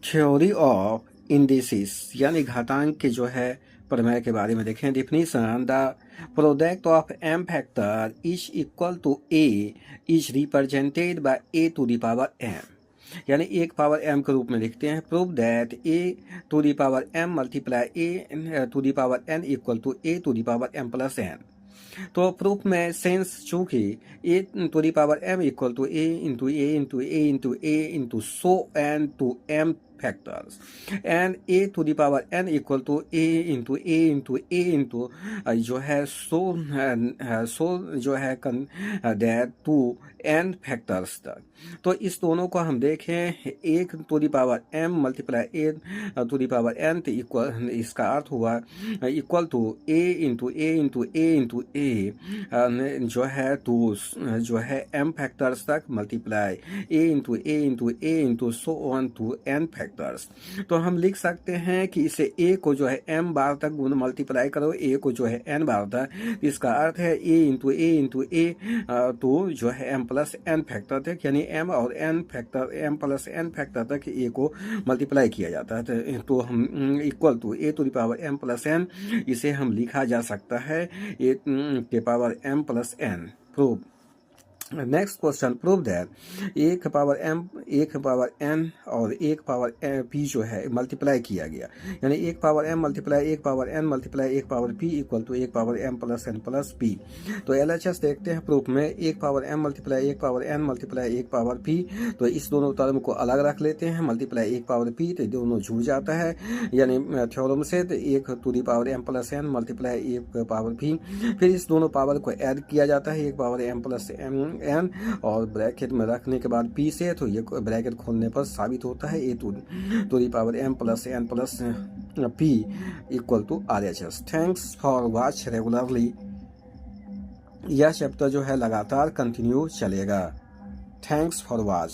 Theory of indices यानी घातांक के जो है प्रमेय के बारे में देखें। Definition: the product of m factor is equal to a is represented by a to the power m, यानी एक पावर m के रूप में लिखते हैं। Prove that a to the power m multiply a to the power n equal to a to the power m plus n। तो proof में since चूंकि a to the power m equal to a into a into a into a into so on to m factors and a to the power n equal to a into a into a into जो है सो जो है that to n factors तक। तो इस दोनों को हम देखें, एक to the power m multiply a to the power n तो इक्वल, इसका अर्थ हुआ equal to a into a into a into a जो है टू जो है m फैक्टर्स तक multiply a into a into a into so on to n factors. तो हम लिख सकते हैं कि इसे a को जो है m बार तक गुण मल्टीप्लाई करो a को जो है n बार तक, इसका अर्थ है a इंटू a तो जो है m प्लस n फैक्टर तक, यानी m और n factor m plus n factor तक a को मल्टीप्लाई किया जाता है। तो हम equal to a to the power m plus n, इसे हम लिखा जा सकता है a के power m plus n। Prove next question, prove that एक पावर n और एक पावर p जो है मल्टीप्लाई किया गया, यानी एक पावर m मल्टीप्लाई एक पावर n मल्टीप्लाई एक पावर p इक्वल टू एक power m plus n plus p। तो LHS देखते हैं प्रूफ में, एक पावर m मल्टीप्लाई एक पावर n मल्टीप्लाई एक पावर p, तो इस दोनों टर्म को अलग रख लेते हैं, मल्टीप्लाई एक पावर p तो दोनों जुड़ जाता है, यानी थ्योरम से तो एक to the power m plus n multiply एक पावर p, फिर इस दोनों पावर को ऐड किया जाता है, एक पावर m प्लस n और ब्रैकेट में रखने के बाद p से, तो ये ब्रैकेट खोलने पर साबित होता है a to the power m plus n plus p equal to RHS। Thanks for watch regularly, यह चैप्टर जो है लगातार कंटिन्यू चलेगा। Thanks for watch.